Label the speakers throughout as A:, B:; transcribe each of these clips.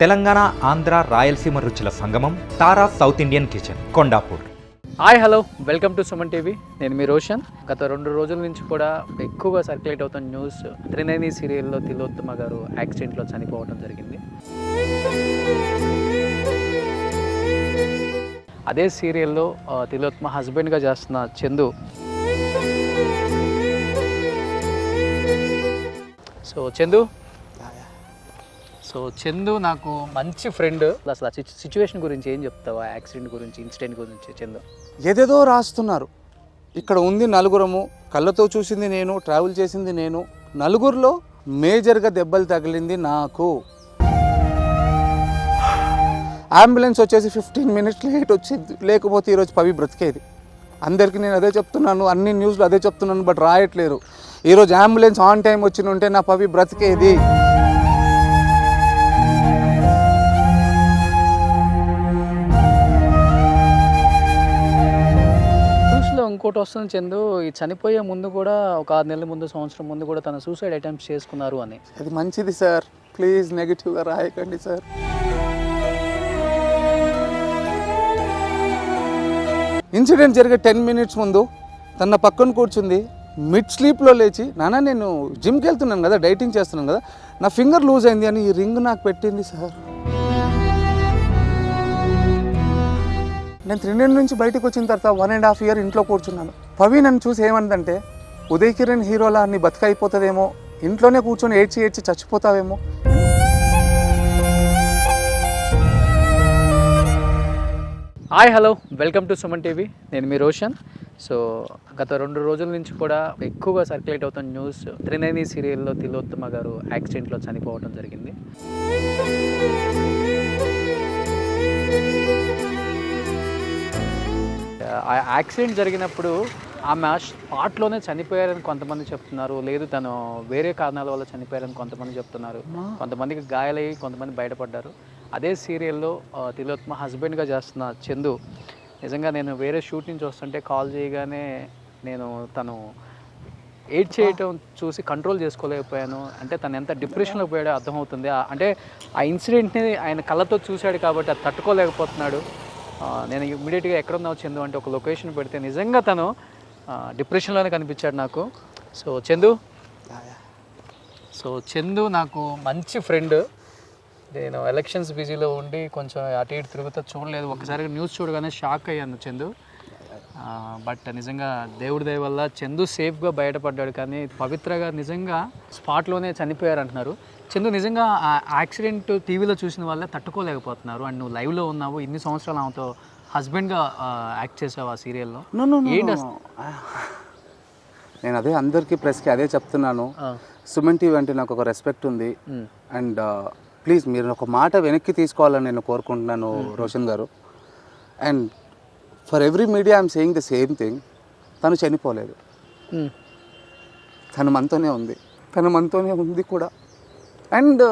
A: తెలంగాణ ఆంధ్ర రాయలసీమ రుచుల సంగమం Tara south Indian kitchen Kondapur.
B: Hi hello, welcome to Suman TV. నేను మీ రోషన్. గత 2 రోజుల నుంచి కూడా ఎక్కువగా సర్క్యులేట్ అవుతున్న న్యూస్, త్రినేని సీరియల్లో తిలోత్తమ గారు యాక్సిడెంట్లో చనిపోవడం జరిగింది. అదే సీరియల్లో తిలోత్తమ హస్బెండ్గా చేస్తున్న చందు నాకు మంచి ఫ్రెండ్. అసలు ఆ సిచ్యువేషన్ గురించి ఏం చెప్తావా? యాక్సిడెంట్ గురించి, ఇన్సిడెంట్ గురించి చందు.
C: ఏదేదో రాస్తున్నారు. ఇక్కడ ఉంది నలుగురము, కళ్ళతో చూసింది నేను, ట్రావెల్ చేసింది నేను. నలుగురిలో మేజర్గా దెబ్బలు తగిలింది నాకు. అంబులెన్స్ వచ్చేసి 15 మినిట్స్ లేట్ వచ్చింది. లేకపోతే ఈరోజు పవి బ్రతికేది. అందరికీ నేను అదే చెప్తున్నాను, అన్ని న్యూస్లో అదే చెప్తున్నాను, బట్ రాయట్లేరు. ఈరోజు అంబులెన్స్ ఆన్ టైం వచ్చి ఉంటే నా పవి బ్రతికేది.
B: ఇంకోటి వస్తుంది చందు, ఈ చనిపోయే ముందు కూడా ఒక 6 నెలల ముందు, సంవత్సరం ముందు కూడా తన సూసైడ్ అటెంప్ట్స్ చేసుకున్నారు అని.
C: అది మంచిది సార్, ప్లీజ్ నెగిటివ్గా రాయకండి సార్. ఇన్సిడెంట్ జరిగే 10 మినిట్స్ ముందు తన పక్కన కూర్చుంది. మిడ్ స్లీప్లో లేచి, నాన్న నేను జిమ్కి వెళ్తున్నాను కదా, డైటింగ్ చేస్తున్నాను కదా, నా ఫింగర్ లూజ్ అయింది అని ఈ రింగ్ నాకు పెట్టింది సార్. నేను 3 నుంచి బయటకు వచ్చిన తర్వాత 1.5 years ఇంట్లో కూర్చున్నాను. పవి నన్ను చూసి ఏమందంటే, ఉదయ్ కిరణ్ హీరోలా నీ బతుకైపోతుందేమో, ఇంట్లోనే కూర్చొని ఏడ్చి చచ్చిపోతావేమో.
B: Hi hello, welcome to Suman TV. నేను మీ రోషన్. సో గత 2 రోజుల నుంచి కూడా ఎక్కువగా సర్క్యులేట్ అవుతున్న న్యూస్, త్రినేని సీరియల్లో తిలోత్తమ గారు యాక్సిడెంట్లో చనిపోవడం జరిగింది. ఆ యాక్సిడెంట్ జరిగినప్పుడు ఆమె స్పాట్లోనే చనిపోయారని కొంతమంది చెప్తున్నారు, లేదు తను వేరే కారణాల వల్ల చనిపోయారని కొంతమంది చెప్తున్నారు. కొంతమందికి గాయాలయ్యి కొంతమంది బయటపడ్డారు. అదే సీరియల్లో తిలోత్తమ హస్బెండ్గా చేస్తున్న చందు, నిజంగా నేను వేరే షూట్ నుంచి వస్తుంటే కాల్ చేయగానే తను ఎయిడ్ చేయటం చూసి కంట్రోల్ చేసుకోలేకపోయాను. అంటే తను ఎంత డిప్రెషన్లో పోయాడో అర్థమవుతుంది. అంటే ఆ ఇన్సిడెంట్ని ఆయన కళ్ళతో చూశాడు కాబట్టి అది తట్టుకోలేకపోతున్నాడు. నేను ఇమ్మీడియట్గా ఎక్కడున్నావు చందు అంటే ఒక లొకేషన్ పెడితే నిజంగా తను డిప్రెషన్లోనే కనిపించాడు నాకు. చందు నాకు మంచి ఫ్రెండ్. నేను ఎలక్షన్స్ బిజీలో ఉండి కొంచెం అటు ఇటు తిరుగుతా చూడలేదు. ఒకసారి న్యూస్ చూడగానే షాక్ అయ్యాను చందు. బట్ నిజంగా దేవుడి దయ వల్ల చందు సేఫ్గా బయటపడ్డాడు. కానీ పవిత్రగా నిజంగా స్పాట్లోనే చనిపోయారు అంటున్నారు. చందు, నిజంగా ఆ యాక్సిడెంట్ టీవీలో చూసిన వాళ్ళే తట్టుకోలేకపోతున్నారు. అండ్ నువ్వు లైవ్లో ఉన్నావు, ఇన్ని సంవత్సరాలు ఆమెతో హస్బెండ్గా యాక్ట్ చేసావు ఆ సీరియల్లో.
C: నేను అదే అందరికీ ప్రెస్కి అదే చెప్తున్నాను. సుమన్ టీవీ అంటే నాకు ఒక రెస్పెక్ట్ ఉంది. అండ్ ప్లీజ్ మీరు ఒక మాట వెనక్కి తీసుకోవాలని నేను కోరుకుంటున్నాను రోషన్ గారు. And for every media I'm saying the same thing. తను చనిపోలేదు, తను మనతోనే ఉంది కూడా. అండ్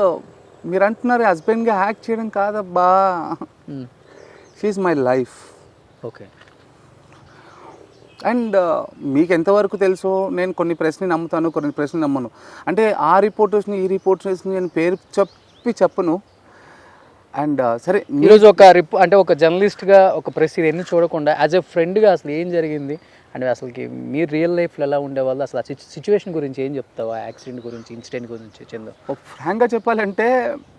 C: మీరు అంటున్నారు హస్బెండ్గా యాక్ట్ చేయడం కాదబ్బా, she's my life.
B: Okay.
C: And మీకు ఎంతవరకు తెలుసో నేను కొన్ని ప్రశ్నలు నమ్ముతాను, కొన్ని ప్రశ్నలు నమ్మను. అంటే ఆ రిపోర్టర్స్ని ఈ రిపోర్టర్స్ని నేను పేరు చెప్పను. అండ్ సరే,
B: ఈరోజు అంటే ఒక జర్నలిస్ట్గా ఒక ప్రెస్ ఇవన్నీ చూడకుండా యాజ్ ఎ ఫ్రెండ్గా అసలు ఏం జరిగింది అంటే అసలుకి మీరు రియల్ లైఫ్లో ఎలా ఉండేవాళ్ళు, అసలు ఆ సిచ్యువేషన్ గురించి ఏం చెప్తావా? యాక్సిడెంట్ గురించి, ఇన్సిడెంట్ గురించి చందు.
C: ఫ్రాంక్గా చెప్పాలంటే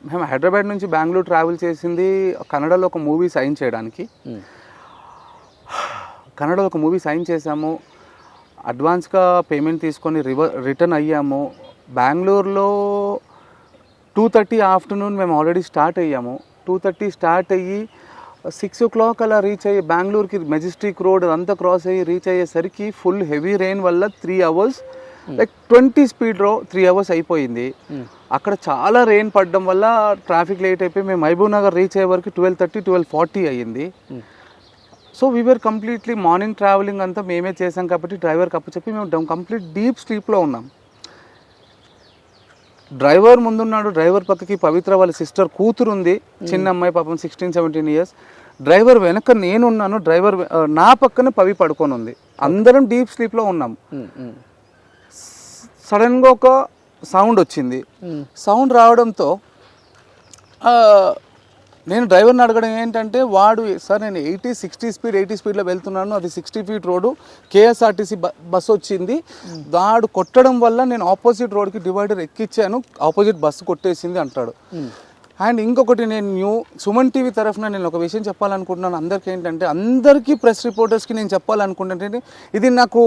C: మేము హైదరాబాద్ నుంచి బెంగళూరు ట్రావెల్ చేసింది కన్నడలో ఒక మూవీ సైన్ చేయడానికి. కన్నడలో ఒక మూవీ సైన్ చేసాము, అడ్వాన్స్గా పేమెంట్ తీసుకొని రిటర్న్ అయ్యాము. బెంగళూరులో 2:30 ఆఫ్టర్నూన్ మేము ఆల్రెడీ స్టార్ట్ అయ్యాము. 2:30 స్టార్ట్ అయ్యి 6 o'clock అలా రీచ్ అయ్యి బెంగళూరుకి మెజెస్టిక్ రోడ్ అంతా క్రాస్ అయ్యి రీచ్ అయ్యేసరికి ఫుల్ హెవీ రెయిన్ వల్ల 3 hours, లైక్ 20 స్పీడ్లో 3 hours అయిపోయింది. అక్కడ చాలా రెయిన్ పడడం వల్ల ట్రాఫిక్ లేట్ అయిపోయి మేము మహబూబ్ నగర్ రీచ్ అయ్యే వరకు 12:30, 12:40 అయ్యింది. So we're completely morning travelling అంతా మేమే చేసాం కాబట్టి డ్రైవర్కి అప్పచెప్పి మేము కంప్లీట్ డీప్ స్లీప్లో ఉన్నాం. డ్రైవర్ ముందున్నాడు, డ్రైవర్ పక్కకి పవిత్ర వాళ్ళ సిస్టర్ కూతురు ఉంది, చిన్న అమ్మాయి పాపం 16-17 years. డ్రైవర్ వెనక నేనున్నాను, డ్రైవర్ నా పక్కన పవి పడుకొని ఉంది. అందరం డీప్ స్లీప్లో ఉన్నాం. సడన్గా ఒక సౌండ్ వచ్చింది. సౌండ్ రావడంతో నేను డ్రైవర్ని అడగడం ఏంటంటే వాడు సార్ నేను 80 స్పీడ్లో వెళ్తున్నాను, అది 60 ఫీట్ రోడ్డు, కేఎస్ఆర్టీసీ బస్సు వచ్చింది, వాడు కొట్టడం వల్ల నేను ఆపోజిట్ రోడ్కి డివైడర్ ఎక్కించాను, ఆపోజిట్ బస్సు కొట్టేసింది అంటాడు. అండ్ ఇంకొకటి నేను సుమన్ టీవీ తరఫున నేను ఒక విషయం చెప్పాలనుకుంటున్నాను అందరికీ ఏంటంటే, అందరికీ ప్రెస్ రిపోర్టర్స్కి నేను చెప్పాలనుకుంటుంటే, ఇది నాకు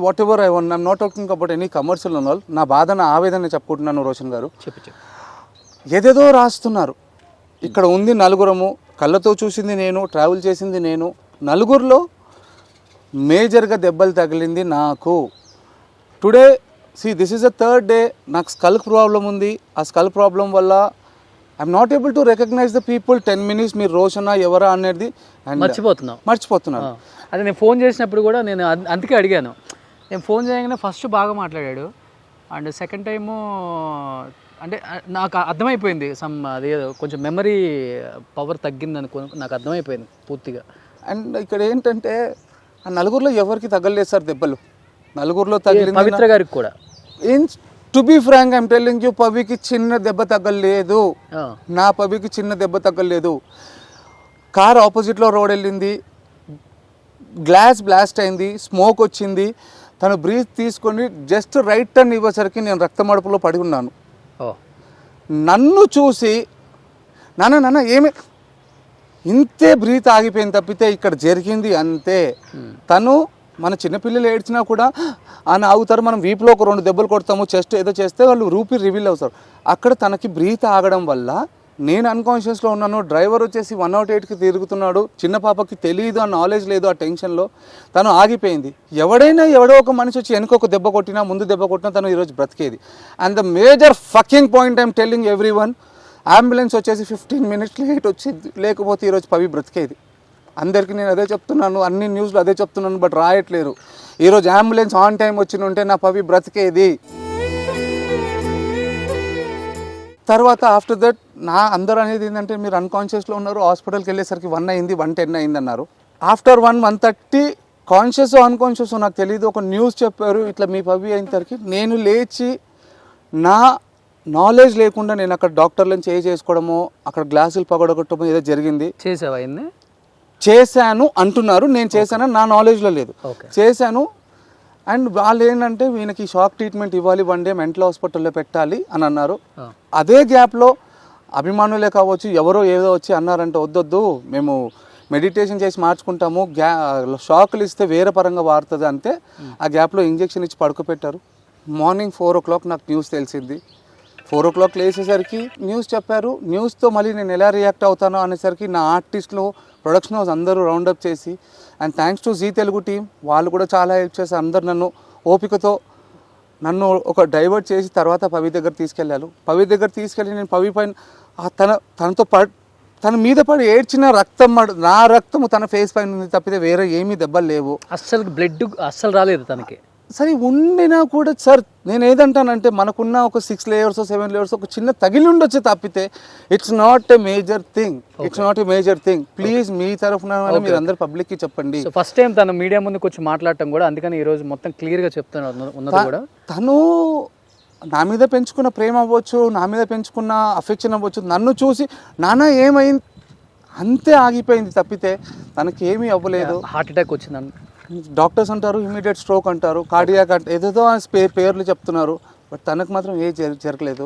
C: what ever I want, I'm not talking about any commercial ఉన్న వాళ్ళు, నా బాధ నా ఆవేదన చెప్పుకుంటున్నాను రోషన్ గారు. ఏదేదో రాస్తున్నారు. ఇక్కడ ఉంది నలుగురము, కళ్ళతో చూసింది నేను, ట్రావెల్ చేసింది నేను, నలుగురిలో మేజర్గా దెబ్బలు తగిలింది నాకు. Today this is the third day, నాకు స్కల్ ప్రాబ్లం ఉంది. ఆ స్కల్ ప్రాబ్లం వల్ల I'm not able to recognise the people. 10 minutes మీరు రోషనా ఎవరా అనేది మర్చిపోతున్నాను.
B: అదే నేను ఫోన్ చేసినప్పుడు కూడా నేను అందుకే అడిగాను. నేను ఫోన్ చేయగానే ఫస్ట్ బాగా మాట్లాడాడు, అండ్ సెకండ్ టైము అంటే నాకు అర్థమైపోయింది అది కొంచెం మెమరీ పవర్ తగ్గింది అనుకో, నాకు అర్థమైపోయింది పూర్తిగా.
C: అండ్ ఇక్కడ ఏంటంటే ఆ నలుగురిలో ఎవరికి తగ్గలేదు సార్ దెబ్బలు, నలుగురిలో తగిలింది
B: పవిత్ర గారికి కూడా.
C: To be frank I'm telling you, పవికి చిన్న దెబ్బ తగ్గలేదు, నా పవికి చిన్న దెబ్బ తగ్గలేదు. కార్ ఆపోజిట్లో రోడ్ వెళ్ళింది, గ్లాస్ బ్లాస్ట్ అయింది, స్మోక్ వచ్చింది, తను బ్రీత్ తీసుకొని జస్ట్ రైట్ టర్న్ ఇవ్వేసరికి నేను రక్తమడుపులో పడి ఉన్నాను. నన్ను చూసి నాన్న ఏమి ఇంతే బ్రీత్ ఆగిపోయింది తప్పితే ఇక్కడ జరిగింది అంతే. తను మన చిన్నపిల్లలు ఏడ్చినా కూడా అని ఆగుతారు, మనం వీపులో ఒక 2 దెబ్బలు కొడతాము, చెస్ట్ ఏదో చేస్తే వాళ్ళు రూపీ రివీల్ అవుతారు. అక్కడ తనకి బ్రీత్ ఆగడం వల్ల నేను అన్కాన్షియస్లో ఉన్నాను. డ్రైవర్ వచ్చేసి 108కి తిరుగుతున్నాడు, చిన్న పాపకి తెలియదు, ఆ నాలెడ్జ్ లేదు, ఆ టెన్షన్లో తను ఆగిపోయింది. ఎవడో ఒక మనిషి వచ్చి వెనుక ఒక దెబ్బ కొట్టినా, ముందు దెబ్బ కొట్టినా తను ఈరోజు బ్రతికేది. And the major fucking point I'm telling everyone, ambulance వచ్చేసి 15 minutes లేట్ వచ్చింది, లేకపోతే ఈరోజు పవి బ్రతికేది. అందరికీ నేను అదే చెప్తున్నాను, అన్ని న్యూస్లో అదే చెప్తున్నాను, బట్ రాయట్లేరు. ఈరోజు అంబులెన్స్ ఆన్ టైం వచ్చి ఉంటే నా పవి బ్రతికేది. తర్వాత ఆఫ్టర్ దట్ అందరూ అనేది ఏంటంటే మీరు అన్కాన్షియస్లో ఉన్నారు, హాస్పిటల్కి వెళ్ళేసరికి 1 అయింది, 1:10 అయింది అన్నారు. ఆఫ్టర్ 1:30 కాన్షియస్ అన్కాన్షియస్ నాకు తెలియదు, ఒక న్యూస్ చెప్పారు ఇట్లా మీ పవి అయినసరికి నేను లేచి నా నాలెడ్జ్ లేకుండా నేను అక్కడ డాక్టర్లను చేసుకోవడము, అక్కడ గ్లాసులు పగడగొట్టడము ఏదో జరిగింది. చేశాను అంటున్నారు, నేను చేశాను నా నాలెడ్జ్లో లేదు, చేశాను. అండ్ వాళ్ళు ఏంటంటే వీళ్ళకి షాక్ ట్రీట్మెంట్ ఇవ్వాలి, 1 day మెంటల్ హాస్పిటల్లో పెట్టాలి అని అన్నారు. అదే గ్యాప్లో అభిమానులే కావచ్చు ఎవరో ఏదో వచ్చి అన్నారంటే వద్దొద్దు మేము మెడిటేషన్ చేసి మార్చుకుంటాము, షాకులు ఇస్తే వేరే పరంగా వాడుతుంది అంతే. ఆ గ్యాప్లో ఇంజెక్షన్ ఇచ్చి పడుకోపెట్టారు. మార్నింగ్ 4 o'clock నాకు న్యూస్ తెలిసింది. 4 o'clock లేచేసరికి న్యూస్ చెప్పారు. న్యూస్తో మళ్ళీ నేను ఎలా రియాక్ట్ అవుతానో అనేసరికి నా ఆర్టిస్టులు, ప్రొడక్షన్ హౌస్ అందరూ రౌండప్ చేసి, and thanks to Zee Telugu team, వాళ్ళు కూడా చాలా హెల్ప్ చేసి అందరు నన్ను ఓపికతో నన్ను ఒక డైవర్ట్ చేసి తర్వాత పవి దగ్గర తీసుకెళ్ళారు. పవి దగ్గర తీసుకెళ్ళి నేను పవి పైన తన మీద పడి ఏడ్చిన రక్తం, నా రక్తము తన ఫేస్ పైన ఉంది తప్పితే వేరే ఏమీ దెబ్బలు లేవు.
B: బ్లడ్ అస్సలు రాలేదు తనకి.
C: సరే ఉండినా కూడా సార్ నేను ఏదంటానంటే మనకున్న ఒక 6 layers 7 layers ఒక చిన్న తగిలి ఉండొచ్చు తప్పితే it's not a major thing. Please మీ తరఫున మీరు అందరు పబ్లిక్ కి చెప్పండి.
B: ఫస్ట్ టైం తను మీడియా ముందుకు వచ్చి మాట్లాడటం కూడా, అందుకని ఈ రోజు మొత్తం క్లియర్ గా చెప్తున్నారు.
C: తను నా మీద పెంచుకున్న ప్రేమ అవ్వచ్చు, నా మీద పెంచుకున్న అఫెక్షన్ అవ్వచ్చు, నన్ను చూసి నాన్న ఏమైంది అంతే ఆగిపోయింది తప్పితే తనకి ఏమీ అవ్వలేదు.
B: హార్ట్ అటాక్ వచ్చిందని
C: డాక్టర్స్ అంటారు, ఇమీడియట్ స్ట్రోక్ అంటారు, కార్డియాక్ ఏదేదో పేర్లు చెప్తున్నారు, బట్ తనకు మాత్రం ఏ జరగలేదు.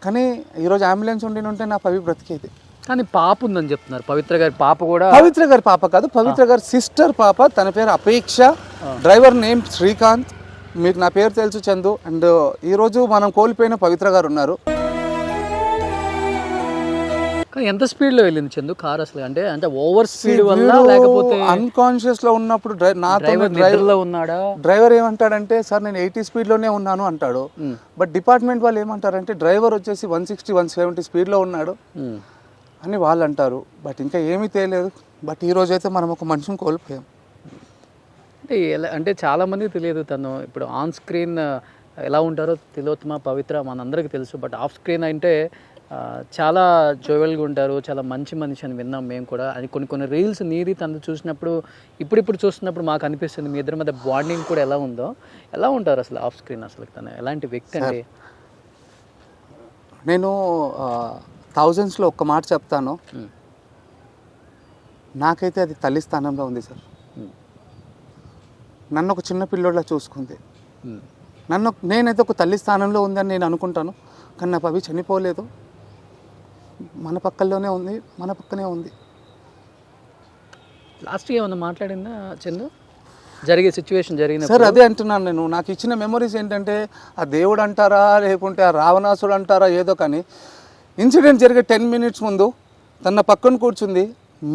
C: కానీ ఈరోజు అంబులెన్స్ ఉంటే నా పవి బ్రతికేది.
B: కానీ పాప ఉందని చెప్తున్నారు, పవిత్ర గారి పాప కూడా.
C: పవిత్ర గారి పాప కాదు, పవిత్ర గారి సిస్టర్ పాప, తన పేరు అపేక్ష, డ్రైవర్ నేమ్ శ్రీకాంత్. మీకు నా పేరు తెలుసు చందు. అండ్ ఈరోజు మనం కోల్పోయిన పవిత్ర గారు ఉన్నారు.
B: ఎంత స్పీడ్లో వెళ్ళింది చందు కార్ అసలు? అంటే ఓవర్ స్పీడ్ వల్ల లేకపోతే
C: అన్కాన్షియస్ లో ఉన్నప్పుడు
B: ఉన్నాడా?
C: డ్రైవర్ ఏమంటాడంటే సార్ నేను 80 స్పీడ్లోనే ఉన్నాను అంటాడు, బట్ డిపార్ట్మెంట్ వాళ్ళు ఏమంటారంటే డ్రైవర్ వచ్చేసి 160 170 స్పీడ్లో ఉన్నాడు అని వాళ్ళు అంటారు. బట్ ఇంకా ఏమీ తెలియదు. బట్ ఈ రోజు అయితే మనం ఒక మనిషిని కోల్పోయాం.
B: అంటే చాలా మందికి తెలియదు తను ఇప్పుడు ఆన్ స్క్రీన్ ఎలా ఉంటారో తిలోత్తమ పవిత్ర మనందరికీ తెలుసు, బట్ ఆఫ్ స్క్రీన్ అంటే చాలా జోవెల్గా ఉంటారు, చాలా మంచి మనిషి అని విన్నాం మేము కూడా. అది కొన్ని రీల్స్ నీది తను చూసినప్పుడు ఇప్పుడు చూస్తున్నప్పుడు మాకు అనిపిస్తుంది మీ ఇద్దరి మధ్య బాండింగ్ కూడా ఎలా ఉందో. ఎలా ఉంటారు అసలు ఆఫ్ స్క్రీన్? అసలు తను ఎలాంటి వ్యక్తి అంటే
C: నేను థౌజండ్స్లో ఒక్క మాట చెప్తాను, నాకైతే అది తల్లి స్థానంలో ఉంది సార్. నన్ను ఒక చిన్న పిల్లోడ్లా చూసుకుంది. నేనైతే ఒక తల్లి స్థానంలో ఉందని నేను అనుకుంటాను, కానీ నా పవి చనిపోలేదు, మన పక్కల్లోనే ఉంది, మన పక్కనే ఉంది.
B: లాస్ట్ ఏమన్నా మాట్లాడిందా చందు జరిగే సిచ్యువేషన్ జరిగిన?
C: సార్ అదే అంటున్నాను నేను, నాకు ఇచ్చిన మెమరీస్ ఏంటంటే ఆ దేవుడు అంటారా లేకుంటే ఆ రావణాసుడు అంటారా ఏదో, కానీ ఇన్సిడెంట్ జరిగే 10 minutes ముందు తన పక్కన కూర్చుంది,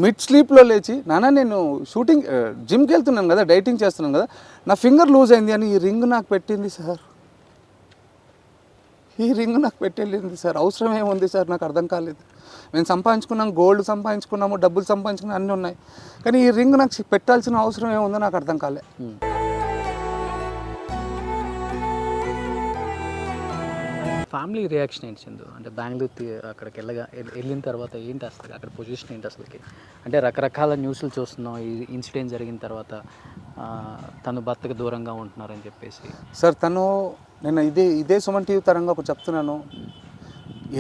C: మిడ్ స్లీప్లో లేచి, నాన్న నేను షూటింగ్ జిమ్కి వెళ్తున్నాను కదా, డైటింగ్ చేస్తున్నాను కదా, నా ఫింగర్ లూజ్ అయింది అని ఈ రింగ్ నాకు పెట్టింది సార్. ఈ రింగ్ నాకు పెట్టెళ్ళింది సార్. అవసరం ఏముంది సార్, నాకు అర్థం కాలేదు. మేము సంపాదించుకున్నాం, గోల్డ్ సంపాదించుకున్నాము, డబ్బులు సంపాదించుకున్నాం, అన్నీ ఉన్నాయి, కానీ ఈ రింగ్ నాకు పెట్టాల్సిన అవసరం ఏముందో నాకు అర్థం కాలే.
B: ఫ్యామిలీ రియాక్షన్ ఏంటి చందు? అంటే బెంగళూరు అక్కడికి వెళ్ళిన తర్వాత ఏంటి అసలు అక్కడ పొజిషన్ ఏంటి అసలుకి? అంటే రకరకాల న్యూస్లు చూస్తున్నాం ఈ ఇన్సిడెంట్ జరిగిన తర్వాత, తను భర్తకు దూరంగా ఉంటున్నారని చెప్పేసి.
C: సార్ నేను ఇదే సుమన్ టీవీ తరంగా ఒకటి చెప్తున్నాను,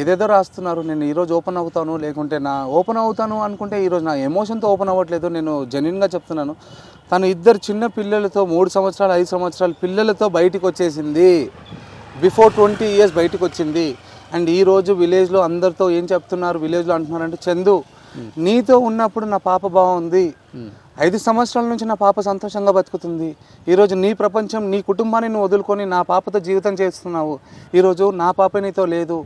C: ఏదేదో రాస్తున్నారు, నేను ఈరోజు ఓపెన్ అవుతాను లేకుంటే ఓపెన్ అవుతాను అనుకుంటే ఈరోజు నా ఎమోషన్తో ఓపెన్ అవ్వట్లేదు. నేను జెన్యున్గా చెప్తున్నాను, తను 2 చిన్న పిల్లలతో 3 సంవత్సరాలు 5 సంవత్సరాల పిల్లలతో బయటికి వచ్చేసింది. బిఫోర్ 20 years బయటకు వచ్చింది. అండ్ ఈరోజు విలేజ్లో అందరితో ఏం చెప్తున్నారు, విలేజ్లో అంటున్నారంటే, చందు నీతో ఉన్నప్పుడు నా పాప బాగుంది, 5 సంవత్సరాల నుంచి నా పాప సంతోషంగా బతుకుతుంది, ఈరోజు నీ ప్రపంచం నీ కుటుంబాన్ని నువ్వు వదులుకొని నా పాపతో జీవితం చేస్తున్నావు, ఈరోజు నా పాప నీతో లేదు,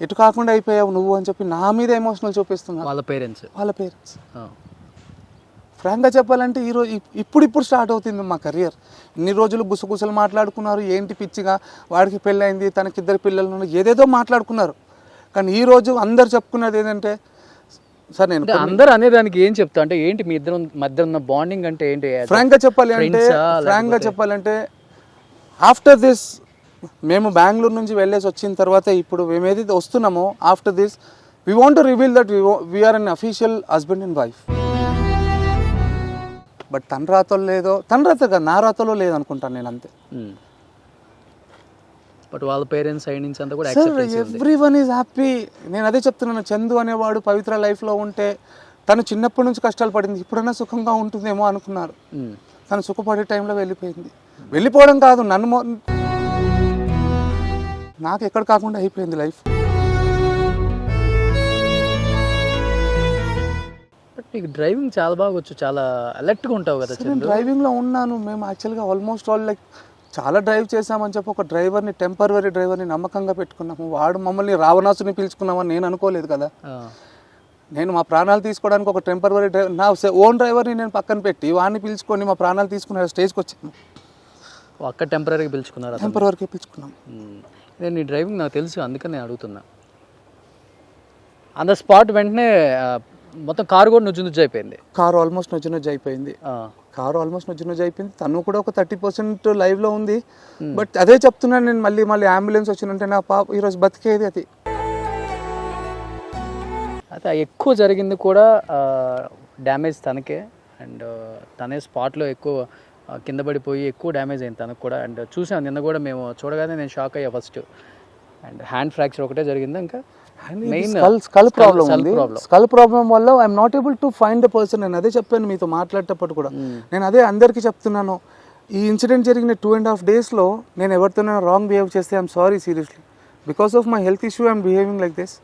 C: ఎటు కాకుండా అయిపోయావు నువ్వు అని చెప్పి నా మీద ఎమోషనల్ చూపిస్తున్నారు వాళ్ళ పేరెంట్స్. ఫ్రాంక్గా చెప్పాలంటే ఈరోజు ఇప్పుడు స్టార్ట్ అవుతుంది మా కెరియర్. ఇన్ని రోజులు గుసగుసలు మాట్లాడుకున్నారు, ఏంటి పిచ్చిగా వాడికి పెళ్ళైంది, తనకి 2 పిల్లలు, ఏదేదో మాట్లాడుకున్నారు, కానీ ఈరోజు అందరు చెప్పుకున్నది ఏంటంటే, సార్ నేను
B: అందరూ అనేదానికి ఏం చెప్తా అంటే ఏంటి మీ ఇద్దరు మధ్య ఉన్న బాండింగ్ అంటే ఏంటి?
C: ఫ్రాంక్గా చెప్పాలంటే ఆఫ్టర్ దిస్ మేము బెంగళూరు నుంచి వెళ్ళేసి వచ్చిన తర్వాత ఇప్పుడు మేము ఏదైతే వస్తున్నామో, after this we want to reveal that we're unofficial husband and wife. But తన రాతలో లేదో, నా రాతలో లేదు అనుకుంటాను నేను, అంతే.
B: బట్ వాళ్ళ పేరెంట్స్ సైడ్ నుంచి అంతా కూడా
C: ఎవ్రీవన్ ఈజ్ హ్యాపీ. నేను అదే చెప్తున్నాను, చందు అనేవాడు పవిత్ర లైఫ్లో ఉంటే తను చిన్నప్పటి నుంచి కష్టాలు పడింది, ఇప్పుడైనా సుఖంగా ఉంటుందేమో అనుకున్నారు. తను సుఖపడే టైంలో వెళ్ళిపోవడం కాదు, నాకు ఎక్కడ కాకుండా అయిపోయింది లైఫ్.
B: బట్ నీకు డ్రైవింగ్ చాలా బాగా వచ్చు, చాలా అలర్ట్గా ఉంటావు కదా?
C: నేను డ్రైవింగ్లో ఉన్నాను. మేము యాక్చువల్గా ఆల్మోస్ట్ ఆల్ చాలా డ్రైవ్ చేసామని చెప్పి ఒక టెంపరరీ డ్రైవర్ని నమ్మకంగా పెట్టుకున్నాము. వాడు మమ్మల్ని రావణాసుని పిలుచుకున్నామని నేను అనుకోలేదు కదా. నేను మా ప్రాణాలు తీసుకోవడానికి ఒక టెంపరరీ డ్రైవర్, నా ఓన్ డ్రైవర్ని నేను పక్కన పెట్టి వాడిని పిలుచుకొని మా ప్రాణాలు తీసుకునే స్టేజ్కి వచ్చాను.
B: అక్కడ టెంపరీగా
C: పిలుచుకున్నాం.
B: నేను నీ డ్రైవింగ్ నాకు తెలుసు, అందుకని నేను అడుగుతున్నా. ఆన్ ద స్పాట్ వెంటనే మొత్తం కారు కూడా నుజ్జు అయిపోయింది.
C: కారు ఆల్మోస్ట్ నుజ్జు అయిపోయింది. తను కూడా ఒక 30% లైవ్లో ఉంది. బట్ అదే చెప్తున్నాను నేను, మళ్ళీ అంబులెన్స్ వచ్చిందంటే నా పాప ఈరోజు బతికేది. అది
B: అయితే ఎక్కువ జరిగింది కూడా డ్యామేజ్ తనకే, అండ్ తనే స్పాట్లో ఎక్కువ కింద పడిపోయి ఎక్కువ డ్యామేజ్ అయింది తనకు కూడా. అండ్ చూసాను నిన్న కూడా, మేము చూడగానే నేను షాక్ అయ్యా ఫస్ట్. అండ్ హ్యాండ్ ఫ్రాక్చర్ ఒకటే జరిగింది, ఇంకా మెయిన్
C: స్కల్ ప్రాబ్లం వల్ల I'm not able to find the person. నేను అదే చెప్పాను మీతో మాట్లాడేటప్పుడు కూడా, నేను అదే అందరికీ చెప్తున్నాను. ఈ ఇన్సిడెంట్ జరిగిన 2.5 daysలో నేను ఎవరితోనైనా రాంగ్ బిహేవ్ చేస్తే I'm sorry seriously. Because of my health issue I'm behaving like this.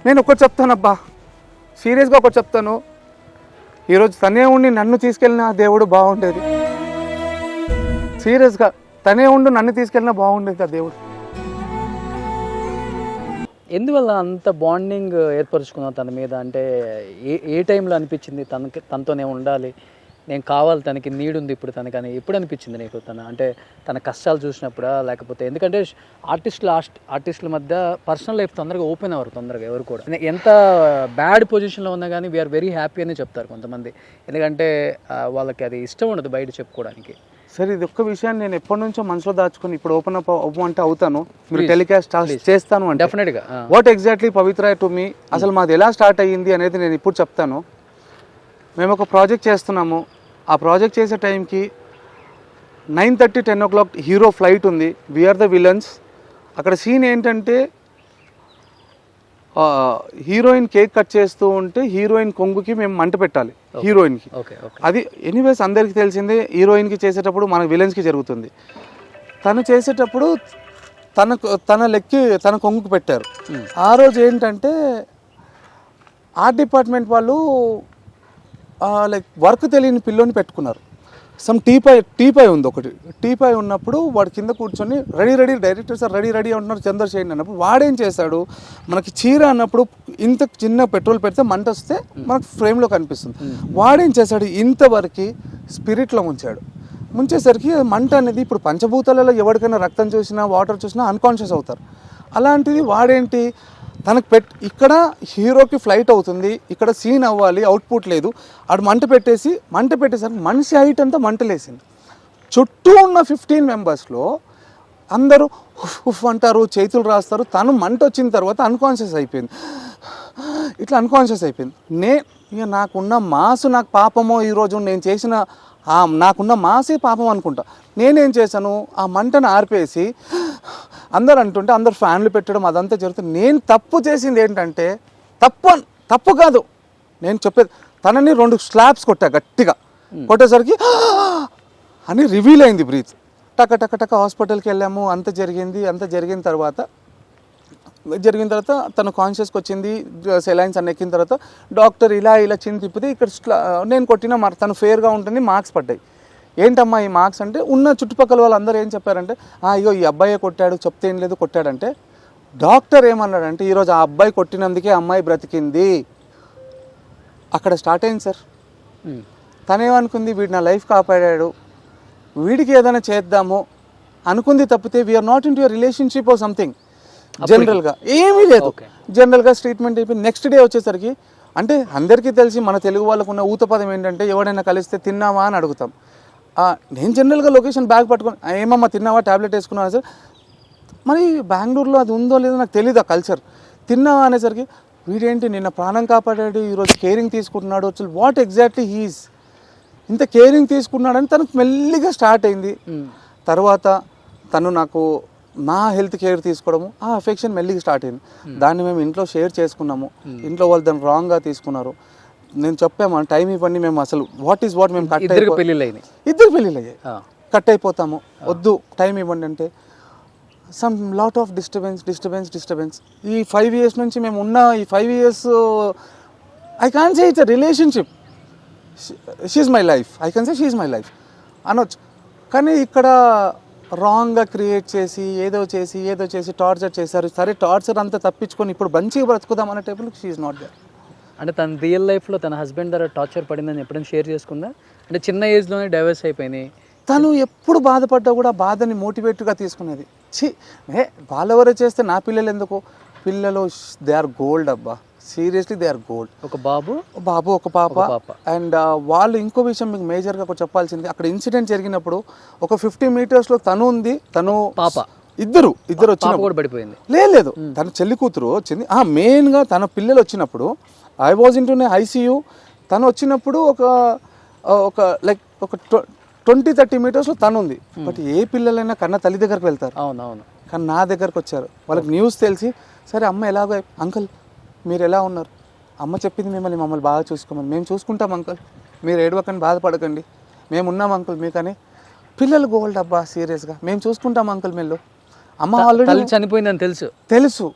C: నేను ఒకటి చెప్తానబ్బా, సీరియస్గా ఒకటి చెప్తాను, ఈరోజు తనే ఉండి నన్ను తీసుకెళ్ళిన దేవుడు బాగుండేది. సీరియస్గా తనే ఉండి నన్ను తీసుకెళ్ళినా బాగుండేది ఆ దేవుడు.
B: ఎందువల్ల అంత బాండింగ్ ఏర్పరచుకున్నావు తన మీద? అంటే ఏ టైంలో అనిపించింది తనతోనే ఉండాలి, నేను కావాలి, తనకి నీడ్ ఉంది ఇప్పుడు తనకి అని ఎప్పుడు అనిపించింది నీకు? అంటే తన కష్టాలు చూసినప్పుడా, లేకపోతే ఎందుకంటే ఆర్టిస్టుల మధ్య పర్సనల్ లైఫ్ తొందరగా ఓపెన్ అవ్వరు తొందరగా ఎవరు కూడా. ఎంత బ్యాడ్ పొజిషన్లో ఉన్నా కానీ వీఆర్ వెరీ హ్యాపీ అని చెప్తారు కొంతమంది, ఎందుకంటే వాళ్ళకి అది ఇష్టం ఉండదు బయట చెప్పుకోవడానికి.
C: సరే, ఇది ఒక్క విషయాన్ని నేను ఎప్పటి నుంచో మనసులో దాచుకొని ఇప్పుడు ఓపెన్ అప్ అవ్వమంటే అవుతాను, మీరు టెలికాస్ట్ చేస్తాను అంటే
B: డెఫినెట్గా.
C: What exactly Pavitra to me, అసలు మాది ఎలా స్టార్ట్ అయ్యింది అనేది నేను ఇప్పుడు చెప్తాను. మేము ఒక ప్రాజెక్ట్ చేస్తున్నాము. ఆ ప్రాజెక్ట్ చేసే టైంకి 9:30, 10 o'clock హీరో ఫ్లైట్ ఉంది. We're the villains. అక్కడ సీన్ ఏంటంటే హీరోయిన్ కేక్ కట్ చేస్తూ ఉంటే హీరోయిన్ కొంగుకి మేము మంట పెట్టాలి హీరోయిన్కి.
B: Okay okay.
C: అది ఎనీవేస్ అందరికీ తెలిసిందే, హీరోయిన్కి చేసేటప్పుడు మన విలన్స్కి జరుగుతుంది. తను చేసేటప్పుడు తన కొంగుకు పెట్టారు. ఆ రోజు ఏంటంటే ఆర్ట్ డిపార్ట్మెంట్ వాళ్ళు లైక్ వర్క్ తెలియని పిల్లోని పెట్టుకున్నారు. సమ్ టీపై ఉంది ఒకటి. టీపై ఉన్నప్పుడు వాడు కింద కూర్చొని రెడీ డైరెక్టర్ సార్ రెడీ అంటున్నారు చంద్రశేఖర్ అన్నప్పుడు వాడేం చేశాడు, మనకి చీర అన్నప్పుడు ఇంత చిన్న పెట్రోల్ పెడితే మంట వస్తే మనకు ఫ్రేమ్లో కనిపిస్తుంది. వాడేం చేశాడు, ఇంతవరకు స్పిరిట్లో ముంచేసరికి మంట అనేది ఇప్పుడు పంచభూతాలలో ఎవరికైనా రక్తం చూసినా వాటర్ చూసినా అన్కాన్షియస్ అవుతారు. అలాంటిది వాడేంటి తనకు ఇక్కడ హీరోకి ఫ్లైట్ అవుతుంది, ఇక్కడ సీన్ అవ్వాలి, అవుట్పుట్ లేదు, ఆడు మంట పెట్టేసరికి మనిషి హైట్ అంతా మంటలేసింది. చుట్టూ ఉన్న 15 మెంబర్స్లో అందరూ ఉఫ్ అంటారు, చేతులు రాస్తారు. తను మంట వచ్చిన తర్వాత అన్కాన్షియస్ అయిపోయింది. ఇక నాకున్న మాసు నాకు పాపమో ఈరోజు నేను చేసిన నాకున్న మాసే పాపం అనుకుంటా. నేనేం చేశాను, ఆ మంటను ఆర్పేసి అందరు అంటుంటే అందరు ఫ్యాన్లు పెట్టడం అదంతా జరుగుతుంది. నేను తప్పు చేసింది ఏంటంటే తప్పు కాదు నేను చెప్పేది, తనని 2 స్లాబ్స్ కొట్టా గట్టిగా. కొట్టేసరికి అని రివీల్ అయింది బ్రీత్. టక హాస్పిటల్కి వెళ్ళాము. అంత జరిగిన తర్వాత తను కాన్షియస్కి వచ్చింది. సెలైన్స్ అన్ని ఎక్కిన తర్వాత డాక్టర్ ఇలా చిన్న తిప్పితే ఇక్కడ నేను కొట్టిన తను ఫేర్గా ఉంటుంది, మార్క్స్ పడ్డాయి. ఏంటమ్మా ఈ మార్క్స్ అంటే, ఉన్న చుట్టుపక్కల వాళ్ళందరూ ఏం చెప్పారంటే అయ్యో ఈ అబ్బాయే కొట్టాడు, చెప్తే ఏం లేదు కొట్టాడంటే. డాక్టర్ ఏమన్నాడంటే ఈరోజు ఆ అబ్బాయి కొట్టినందుకే అమ్మాయి బ్రతికింది. అక్కడ స్టార్ట్ అయింది సార్. తనేమనుకుంది, వీడు నా లైఫ్ కాపాడాడు, వీడికి ఏదైనా చేద్దాము అనుకుంది తప్పితే we're not in to relationship or something. జనరల్గా ఏమీ లేదు, జనరల్గా ట్రీట్మెంట్ అయిపోయింది. నెక్స్ట్ డే వచ్చేసరికి అంటే అందరికీ తెలిసి మన తెలుగు వాళ్ళకు ఉన్న ఊతపదం ఏంటంటే ఎవడైనా కలిస్తే తిన్నావా అని అడుగుతాం. నేను జనరల్గా లొకేషన్ బ్యాగ్ పట్టుకొని ఏమమ్మా తిన్నావా, ట్యాబ్లెట్ వేసుకున్నావా సార్. మరి బెంగళూరులో అది ఉందో లేదో నాకు తెలియదు ఆ కల్చర్. తిన్నావా అనేసరికి వీడేంటి నిన్న ప్రాణం కాపాడాడు, ఈరోజు కేరింగ్ తీసుకుంటున్నాడు, అసలు వాట్ ఎగ్జాక్ట్లీ హీస్ ఇంత కేరింగ్ తీసుకున్నాడని తనకు మెల్లిగా స్టార్ట్ అయింది. తర్వాత తను నాకు నా హెల్త్ కేర్ తీసుకోవడము, ఆ అఫెక్షన్ మెల్లిగా స్టార్ట్ అయింది. దాన్ని మేము ఇంట్లో షేర్ చేసుకున్నాము. ఇంట్లో వాళ్ళు దాన్ని రాంగ్గా తీసుకున్నారు. నేను చెప్పాము టైం ఇవ్వండి, మేము అసలు వాట్ మేము
B: ఇద్దరు
C: పెళ్ళిళ్ళు అయ్యాయి, కట్ అయిపోతాము, వద్దు టైం ఇవ్వండి అంటే సమ్ లాట్ ఆఫ్ డిస్టర్బెన్స్. ఈ 5 years నుంచి మేము ఉన్న ఈ 5 years I can say it's a relationship. She's my life, I can say she's my life అనొచ్చు. కానీ ఇక్కడ రాంగ్గా క్రియేట్ చేసి ఏదో చేసి టార్చర్ చేశారు. సరే టార్చర్ అంతా తప్పించుకొని ఇప్పుడు మంచిగా బ్రతుకుదాం అనే టైపులో షీఈ్ నాట్ దేర్.
B: అంటే తన రియల్ లైఫ్లో తన హస్బెండ్ ద్వారా టార్చర్ పడిందని ఎప్పుడైనా షేర్ చేసుకుందా? అంటే చిన్న ఏజ్లోనే డైవర్స్ అయిపోయింది.
C: తను ఎప్పుడు బాధపడ్డా కూడా బాధని మోటివేట్గా తీసుకునేది. వాళ్ళెవరో చేస్తే నా పిల్లలు ఎందుకు, పిల్లలు దే ఆర్ గోల్డ్ అబ్బా, సీరియస్లీ దే ఆర్ గోల్డ్.
B: ఒక బాబు
C: ఒక పాప. అండ్ వాళ్ళు ఇంకో విషయం మీకు మేజర్గా చెప్పాల్సింది, అక్కడ ఇన్సిడెంట్ జరిగినప్పుడు ఒక 50 meters తను ఉంది, తను పాప ఇద్దరు వచ్చినప్పుడు
B: పడిపోయింది.
C: లేదు తన చెల్లి కూతురు వచ్చింది. మెయిన్గా తన పిల్లలు వచ్చినప్పుడు I was in to ICU. తను వచ్చినప్పుడు ఒక లైక్ ఒక 20-30 meters తను ఉంది. బట్ ఏ పిల్లలైనా కన్నా తల్లి దగ్గరకు వెళ్తారు.
B: అవునవును.
C: కానీ నా దగ్గరకు వచ్చారు, వాళ్ళకి న్యూస్ తెలిసి సరే అమ్మ ఎలాగో, అంకుల్ మీరు ఎలా ఉన్నారు, అమ్మ చెప్పింది మమ్మల్ని బాగా చూసుకోమని. మేము చూసుకుంటాం అంకుల్, మీరు ఏడవకండి, బాధపడకండి, మేము ఉన్నాం అంకుల్ మీకని. పిల్లలు గోల్డ్ అబ్బా, సీరియస్గా మేము చూసుకుంటాం అంకుల్. మెల్లు అమ్మ ఆల్రెడీ
B: చనిపోయిందని తెలుసు,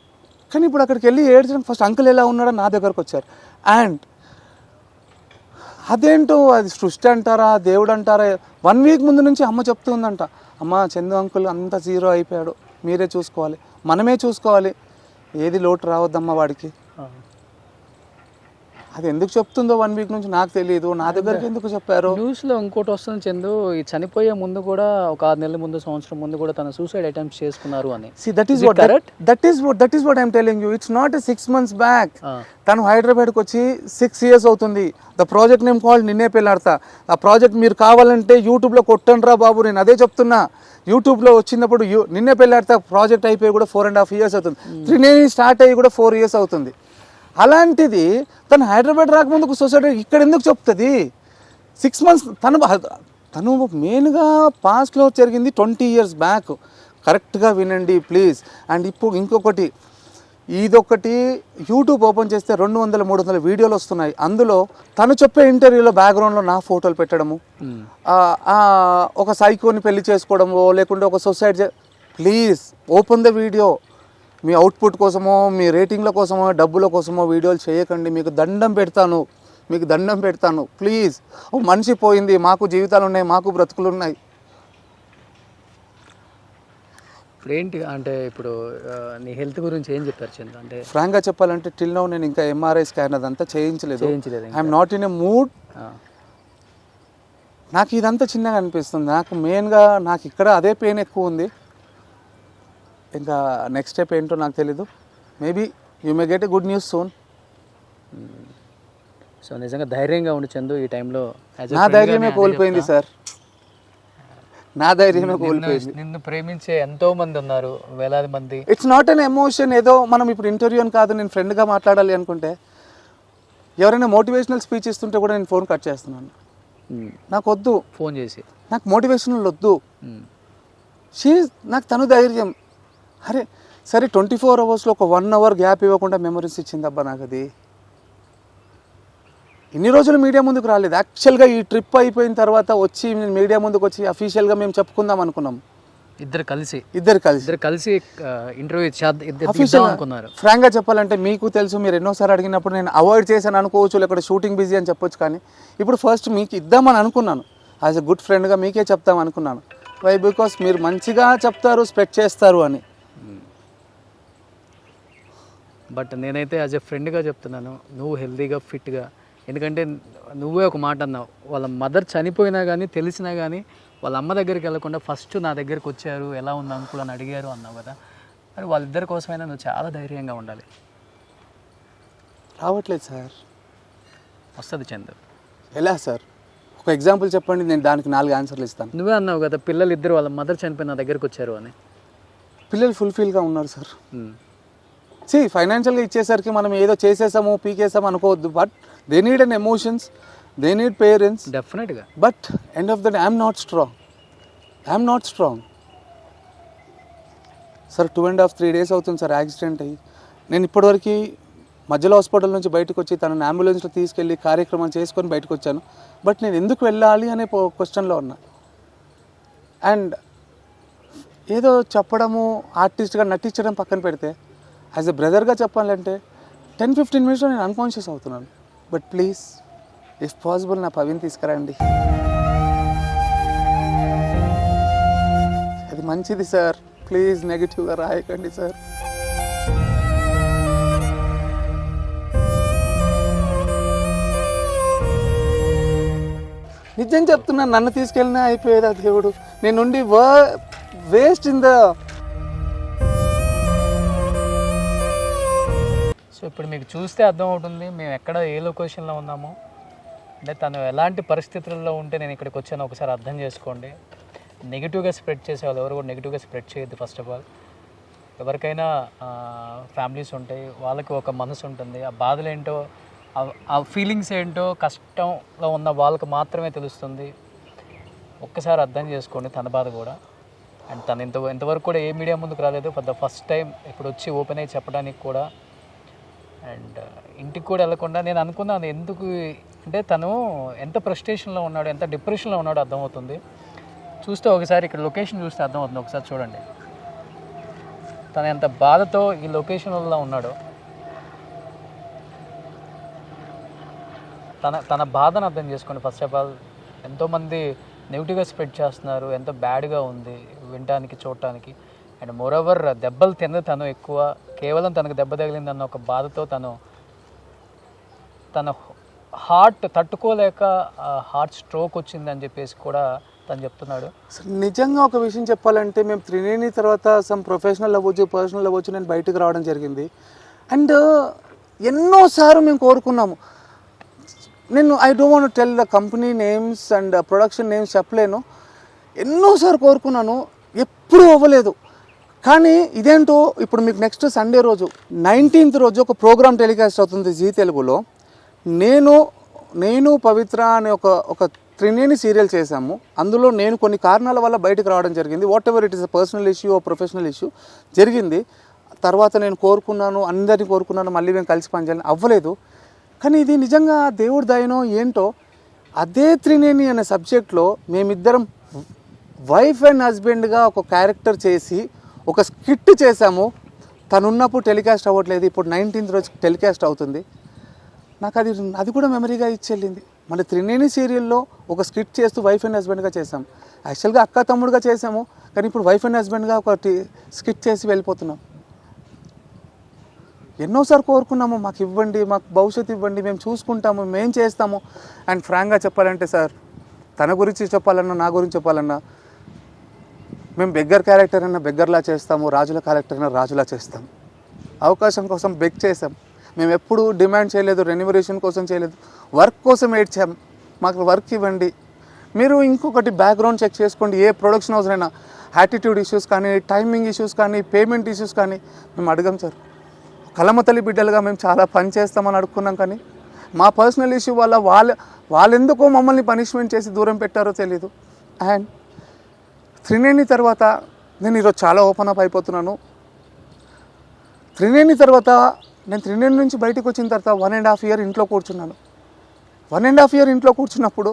C: కానీ ఇప్పుడు అక్కడికి వెళ్ళి ఏడ్చడం, ఫస్ట్ అంకుల్ ఎలా ఉన్నాడో నా దగ్గరకు వచ్చారు. అండ్ అదేంటో అది సృష్టి అంటారా దేవుడు అంటారా, 1 week ముందు నుంచి అమ్మ చెప్తుందంట, అమ్మ చందు అంకుల్ అంతా 0 అయిపోయాడు, మీరే చూసుకోవాలి, మనమే చూసుకోవాలి, ఏది లోటు రావద్దమ్మా వాడికి. అది ఎందుకు చెప్తుందో 1 week నుంచి నాకు తెలియదు, నా దగ్గరికి ఎందుకు చెప్పారు.
B: న్యూస్లో ఇంకోటి వస్తుంది చందు, ఈ చనిపోయే ముందు కూడా ఒక 6 నెలల ముందు, సంవత్సరం ముందు కూడా తన సూసైడ్ అటెంప్ట్స్ చేసుకున్నారు అని.
C: That is what I'm telling you. It's not 6 months back. తను హైదరాబాద్కి వచ్చి 6 years అవుతుంది. ద ప్రాజెక్ట్ నేమ్ కాల్డ్ నిన్నే పెళ్ళాడతా. ఆ ప్రాజెక్ట్ మీరు కావాలంటే యూట్యూబ్లో కొట్టండి రా బాబు, నేను అదే చెప్తున్నా. యూట్యూబ్లో వచ్చినప్పుడు నిన్నే పెళ్ళాడతా ప్రాజెక్ట్ అయిపోయి కూడా 4.5 years అవుతుంది. త్రినేని స్టార్ట్ అయ్యి కూడా 4 years అవుతుంది. అలాంటిది తను హైదరాబాద్ రాకముందుకు సొసైటీ ఇక్కడ ఎందుకు చెప్తుంది? 6 months తను మెయిన్గా పాస్ట్లో జరిగింది 20 years బ్యాక్. కరెక్ట్గా వినండి ప్లీజ్. అండ్ ఇప్పుడు ఇంకొకటి, ఇదొకటి యూట్యూబ్ ఓపెన్ చేస్తే 200-300 వీడియోలు వస్తున్నాయి. అందులో తను చెప్పే ఇంటర్వ్యూలో బ్యాక్గ్రౌండ్లో నా ఫోటోలు పెట్టడము, ఒక సైకోని పెళ్లి చేసుకోవడమో లేకుంటే ఒక society. Please open the video. Me output కోసమో మీ రేటింగ్ల కోసమో డబ్బుల కోసమో వీడియోలు చేయకండి. మీకు దండం పెడతాను ప్లీజ్. ఓ మనిషి పోయింది, మాకు జీవితాలు ఉన్నాయి, మాకు బ్రతుకులు ఉన్నాయి.
B: ఇప్పుడు ఏంటి అంటే ఇప్పుడు నీ హెల్త్ గురించి ఏం చెప్పారు చంద్ర? అంటే
C: ఫ్రాంక్గా చెప్పాలంటే టిల్ నౌ నేను ఇంకా ఎంఆర్ఐ స్కాన్ అదంతా చేయించలేదు. I'm not in a mood. నాకు ఇదంతా చిన్నగా అనిపిస్తుంది. నాకు మెయిన్గా నాకు ఇక్కడ అదే పెయిన్ ఎక్కువ ఉంది. ఇంకా నెక్స్ట్ స్టెప్ ఏంటో నాకు తెలీదు. Maybe you may get a good news soon.
B: So నిజంగా ధైర్యంగా ఉండి చందు ఈ టైంలో.
C: నా ధైర్యమే కోల్పోయింది సార్, నా ధైర్యమే కోల్పోయింది.
B: నిన్ను ప్రేమించే ఎంతో మంది ఉన్నారు, వేలాది మంది.
C: It's not an emotion. ఏదో మనం ఇప్పుడు ఇంటర్వ్యూ అని కాదు, నేను ఫ్రెండ్గా మాట్లాడాలి అనుకుంటే ఎవరైనా మోటివేషనల్ స్పీచ్ ఇస్తుంటే కూడా నేను ఫోన్ కట్ చేస్తున్నాను. నాకు వద్దు,
B: ఫోన్ చేసి
C: నాకు మోటివేషనల్ వద్దు. నాకు తను ధైర్యం. అరే సరే 24 అవర్స్లో ఒక 1 అవర్ గ్యాప్ ఇవ్వకుండా మెమరీస్ ఇచ్చిందబ్బా నాకు. అది ఇన్ని రోజులు మీడియా ముందుకు రాలేదు. యాక్చువల్గా ఈ ట్రిప్ అయిపోయిన తర్వాత వచ్చి మీడియా ముందుకు వచ్చి అఫీషియల్గా మేము చెప్పుకుందాం అనుకున్నాం. ఇద్దరు కలిసి ఇంటర్వ్యూ అనుకున్నారు. ఫ్రాంక్గా చెప్పాలంటే మీకు తెలుసు, మీరు ఎన్నోసార్లు అడిగినప్పుడు నేను అవాయిడ్ చేశాను అనుకోవచ్చు, లేకపోతే షూటింగ్ బిజీ అని చెప్పొచ్చు. కానీ ఇప్పుడు ఫస్ట్ మీకు ఇద్దామని అనుకున్నాను. యాజ్ ఎ గుడ్ ఫ్రెండ్గా మీకే చెప్తాం అనుకున్నాను. వై? బికాస్ మీరు మంచిగా చెప్తారు, స్ప్రెడ్ చేస్తారు అని.
B: బట్ నేనైతే యాజ్ ఎ ఫ్రెండ్గా చెప్తున్నాను, నువ్వు హెల్తీగా ఫిట్గా. ఎందుకంటే నువ్వే ఒక మాట అన్నావు, వాళ్ళ మదర్ చనిపోయినా కానీ తెలిసినా కానీ వాళ్ళ అమ్మ దగ్గరికి వెళ్ళకుండా ఫస్ట్ నా దగ్గరికి వచ్చారు, ఎలా ఉంది అంకుల్ అని అడిగారు అన్నావు కదా. మరి వాళ్ళిద్దరి కోసమైనా నువ్వు చాలా ధైర్యంగా ఉండాలి.
C: రావట్లేదు సార్.
B: వస్తుంది చందు.
C: ఎలా సార్? ఒక ఎగ్జాంపుల్ చెప్పండి, నేను దానికి 4 ఆన్సర్లు ఇస్తాను.
B: నువ్వే అన్నావు కదా పిల్లలు ఇద్దరు వాళ్ళ మదర్ చనిపోయి నా దగ్గరికి వచ్చారు అని.
C: పిల్లలు ఫుల్ఫిల్గా ఉన్నారు సార్. ఫైనాన్షియల్గా ఇచ్చేసరికి మనం ఏదో చేసేసాము పీకేసాము అనుకోవద్దు. But they need an emotions, they need parents
B: definitely.
C: But end of the day I'm not strong sir. 2.5-3 days అవుతుంది సార్ యాక్సిడెంట్ అయ్యి. నేను ఇప్పటివరకు మధ్యలో హాస్పిటల్ నుంచి బయటకు వచ్చి తనని అంబులెన్స్లో తీసుకెళ్ళి కార్యక్రమం చేసుకొని బయటకు వచ్చాను. బట్ నేను ఎందుకు వెళ్ళాలి అనే క్వశ్చన్లో ఉన్నా. అండ్ ఏదో చెప్పడము, ఆర్టిస్ట్గా నటించడం పక్కన పెడితే యాజ్ ఎ బ్రదర్గా చెప్పాలంటే 10-15 minutesలో నేను అన్కాన్షియస్ అవుతున్నాను. బట్ ప్లీజ్ ఇఫ్ పాసిబుల్ నా పవిని తీసుకురండి. అది మంచిది సార్. ప్లీజ్ నెగిటివ్గా రాయకండి సార్. నిజం చెప్తున్నా, నన్ను తీసుకెళ్ళినా అయిపోయేది ఆ దేవుడు. నేను నుండి వేస్ట్ ఇన్ ద.
B: సో ఇప్పుడు మీకు చూస్తే అర్థం అవుతుంది మేము ఎక్కడ ఏ లొకేషన్లో ఉన్నామో. అంటే తను ఎలాంటి పరిస్థితుల్లో ఉంటే నేను ఇక్కడికి వచ్చానో ఒకసారి అర్థం చేసుకోండి. నెగిటివ్గా స్ప్రెడ్ చేసే వాళ్ళు ఎవరు కూడా నెగిటివ్గా స్ప్రెడ్ చేయొద్దు. ఫస్ట్ ఆఫ్ ఆల్ ఎవరికైనా ఫ్యామిలీస్ ఉంటాయి, వాళ్ళకి ఒక మనసు ఉంటుంది. ఆ బాధలు ఏంటో, ఆ ఫీలింగ్స్ ఏంటో కష్టంలో ఉన్న వాళ్ళకి మాత్రమే తెలుస్తుంది. ఒక్కసారి అర్థం చేసుకోండి తన బాధ కూడా. అండ్ తను ఇంతవరకు కూడా ఏ మీడియా ముందుకు రాలేదు. ఫర్ ద ఫస్ట్ టైం ఇప్పుడు వచ్చి ఓపెన్ అయ్యి చెప్పడానికి కూడా. అండ్ ఇంటికి కూడా వెళ్ళకుండా నేను అనుకున్నాను ఎందుకు అంటే తను ఎంత ఫ్రస్ట్రేషన్లో ఉన్నాడో, ఎంత డిప్రెషన్లో ఉన్నాడో అర్థమవుతుంది. చూస్తే ఒకసారి ఇక్కడ లొకేషన్ చూస్తే అర్థమవుతుంది. ఒకసారి చూడండి తను ఎంత బాధతో ఈ లొకేషన్లో ఉన్నాడో. తన బాధను అర్థం చేసుకోండి. ఫస్ట్ ఆఫ్ ఆల్ ఎంతోమంది నెగిటివ్గా స్ప్రెడ్ చేస్తున్నారు, ఎంతో బ్యాడ్గా ఉంది వినటానికి చూడటానికి. అండ్ మోరోవర్ దెబ్బలు తిన్నది తను ఎక్కువ, కేవలం తనకు దెబ్బ తగిలిందన్న ఒక బాధతో తన హార్ట్ తట్టుకోలేక హార్ట్ స్ట్రోక్ వచ్చిందని చెప్పేసి కూడా తను చెప్తున్నాడు.
C: నిజంగా ఒక విషయం చెప్పాలంటే మేము త్రినేని తర్వాత సమ్ ప్రొఫెషనల్ అవ్వచ్చు, పర్సనల్ అవ్వచ్చు, నేను బయటకు రావడం జరిగింది. అండ్ ఎన్నోసార్లు మేము కోరుకున్నాము. నేను I don't want to tell the company names and production names చెప్పలేను. ఎన్నోసార్లు కోరుకున్నాను, ఎప్పుడూ అవ్వలేదు. కానీ ఇదేంటో ఇప్పుడు మీకు నెక్స్ట్ సండే రోజు 19th రోజు ఒక ప్రోగ్రామ్ టెలికాస్ట్ అవుతుంది జీ తెలుగులో. నేను పవిత్ర అనే ఒక త్రినేని సీరియల్ చేశాము. అందులో నేను కొన్ని కారణాల వల్ల బయటకు రావడం జరిగింది. Whatever it is a personal issue or professional issue జరిగింది. తర్వాత నేను కోరుకున్నాను, అందరినీ కోరుకున్నాను మళ్ళీ మేము కలిసి పనిచేయాలని, అవ్వలేదు. కానీ ఇది నిజంగా దేవుడి దయనో ఏంటో, అదే త్రినేని అనే సబ్జెక్ట్లో మేమిద్దరం వైఫ్ అండ్ హస్బెండ్గా ఒక క్యారెక్టర్ చేసి ఒక స్కిట్ చేశాము. తను ఉన్నప్పుడు టెలికాస్ట్ అవ్వట్లేదు, ఇప్పుడు 19th రోజు టెలికాస్ట్ అవుతుంది. నాకు అది కూడా మెమరీగా ఇచ్చెళ్ళింది. మళ్ళీ త్రినేని సీరియల్లో ఒక స్క్రిప్ట్ చేస్తూ వైఫ్ అండ్ హస్బెండ్గా చేసాం. యాక్చువల్గా అక్క తమ్ముడుగా చేసాము, కానీ ఇప్పుడు వైఫ్ అండ్ హస్బెండ్గా ఒక స్క్రిప్ట్ చేసి వెళ్ళిపోతున్నాం. ఎన్నోసార్లు కోరుకున్నాము, మాకు ఇవ్వండి, మాకు భవిష్యత్తు ఇవ్వండి, మేము చూసుకుంటాము, మేము చేస్తాము. అండ్ ఫ్రాంక్గా చెప్పాలంటే సార్, తన గురించి చెప్పాలన్నా నా గురించి చెప్పాలన్నా, మేము బెగ్గర్ క్యారెక్టర్ అన్నా బెగ్గర్లా చేస్తాము, రాజుల క్యారెక్టర్ అన్నా రాజులా చేస్తాము. అవకాశం కోసం బెగ్ చేసాం. మేము ఎప్పుడు డిమాండ్ చేయలేదు, రెన్యుమరేషన్ కోసం చేయలేదు, వర్క్ కోసం ఏడ్చాం. మాకు వర్క్ ఇవ్వండి. మీరు ఇంకొకటి బ్యాక్గ్రౌండ్ చెక్ చేసుకోండి, ఏ ప్రొడక్షన్ హౌస్ అయినా యాటిట్యూడ్ ఇష్యూస్ కానీ, టైమింగ్ ఇష్యూస్ కానీ, పేమెంట్ ఇష్యూస్ కానీ మేము అడగం సార్. కలమతల్లి బిడ్డలుగా మేము చాలా పని చేస్తామని అడుక్కున్నాం. కానీ మా పర్సనల్ ఇష్యూ వల్ల వాళ్ళెందుకో మమ్మల్ని పనిష్మెంట్ చేసి దూరం పెట్టారో తెలీదు. అండ్ త్రినేని తర్వాత నేను ఈరోజు చాలా ఓపెన్ అప్ అయిపోతున్నాను. త్రినేని తర్వాత నేను త్రినేని నుంచి బయటకు వచ్చిన తర్వాత 1.5 year ఇంట్లో కూర్చున్నాను. 1.5 year ఇంట్లో కూర్చున్నప్పుడు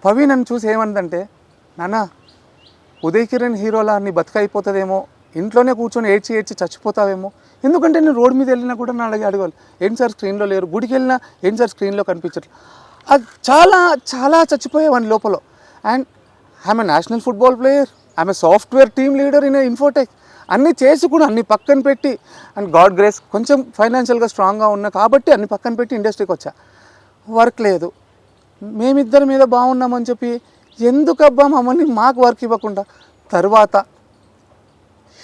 C: పవి నన్ను చూసి ఏమందంటే, నాన్న ఉదయ్ కిరణ్ హీరోలా నీ బతుకైపోతుందేమో, ఇంట్లోనే కూర్చొని ఏడ్చి చచ్చిపోతావేమో. ఎందుకంటే నేను రోడ్ మీద వెళ్ళినా కూడా నా అడగాలి, ఏంటి సార్ స్క్రీన్లో లేరు, గుడికి వెళ్ళినా ఏంటి సార్ స్క్రీన్లో కనిపించట్లేదు. అది చాలా చచ్చిపోయేవాడిని లోపల. And I'm a national football player, I'm a software team leader in Infotech. అన్నీ చేసి కూడా అన్ని పక్కన పెట్టి, అండ్ గాడ్ గ్రేస్ కొంచెం ఫైనాన్షియల్గా స్ట్రాంగ్గా ఉన్నా కాబట్టి అన్ని పక్కన పెట్టి ఇండస్ట్రీకి వచ్చా. వర్క్ లేదు, మేమిద్దరి మీద బాగున్నామని చెప్పి ఎందుకబ్బా మమ్మల్ని మాకు వర్క్ ఇవ్వకుండా. తర్వాత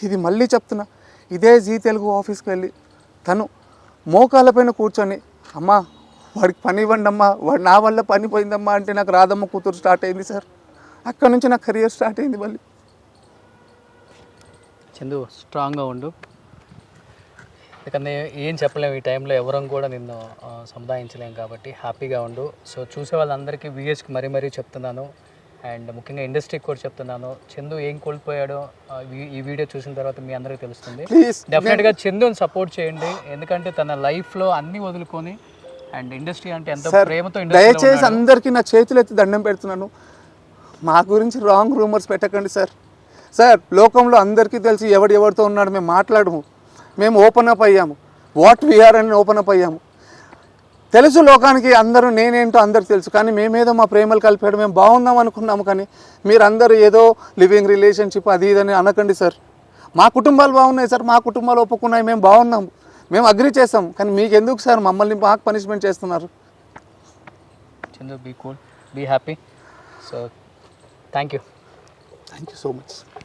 C: ఇది మళ్ళీ చెప్తున్నా, ఇదే జీ తెలుగు ఆఫీస్కి వెళ్ళి తను మోకాళ్ళపైన కూర్చొని, అమ్మా వాడికి పని ఇవ్వండి అమ్మా, వాడు నా వల్ల పని పోయిందమ్మా అంటే నాకు రాధమ్మ కూతురు స్టార్ట్ అయింది సార్. అక్కడ నుంచి నా కెరియర్ స్టార్ట్ అయింది. మళ్ళీ
B: చందు స్ట్రాంగ్గా ఉండు, ఎందుకంటే ఏం చెప్పలేము ఈ టైంలో, ఎవరం కూడా నిన్ను సముదాయించలేము కాబట్టి హ్యాపీగా ఉండు. సో చూసే వాళ్ళందరికీ విఎస్కి మరీ చెప్తున్నాను, అండ్ ముఖ్యంగా ఇండస్ట్రీకి కూడా చెప్తున్నాను, చందు ఏం కోల్పోయాడో ఈ వీడియో చూసిన తర్వాత మీ అందరికీ తెలుస్తుంది. డెఫినెట్గా చందుని సపోర్ట్ చేయండి, ఎందుకంటే తన లైఫ్లో అన్నీ వదులుకొని అండ్ ఇండస్ట్రీ అంటే ఎంతో ప్రేమతో.
C: దయచేసి అందరికీ నా చేతులు ఎత్తి దండం పెడుతున్నాను, మా గురించి రాంగ్ రూమర్స్ పెట్టకండి సార్. లోకంలో అందరికీ తెలిసి ఎవరితో ఉన్నాడు, మేము మాట్లాడము, మేము ఓపెన్ అప్ అయ్యాము, వాట్ వీఆర్ అని ఓపెన్ అప్ అయ్యాము. తెలుసు లోకానికి, అందరూ నేనేంటో అందరికి తెలుసు. కానీ మేమేదో మా ప్రేమలు కలిపాడు, మేము బాగున్నాం అనుకున్నాము. కానీ మీరందరూ ఏదో లివింగ్ రిలేషన్షిప్ అది ఇదని అనకండి సార్. మా కుటుంబాలు బాగున్నాయి సార్, మా కుటుంబాలు ఒప్పుకున్నాయి, మేము బాగున్నాము, మేము అగ్రీ చేస్తాం. కానీ మీకు ఎందుకు సార్ మమ్మల్ని మాకు పనిష్మెంట్ చేస్తున్నారు?
B: Chandu be cool, be happy. So thank you
C: so much.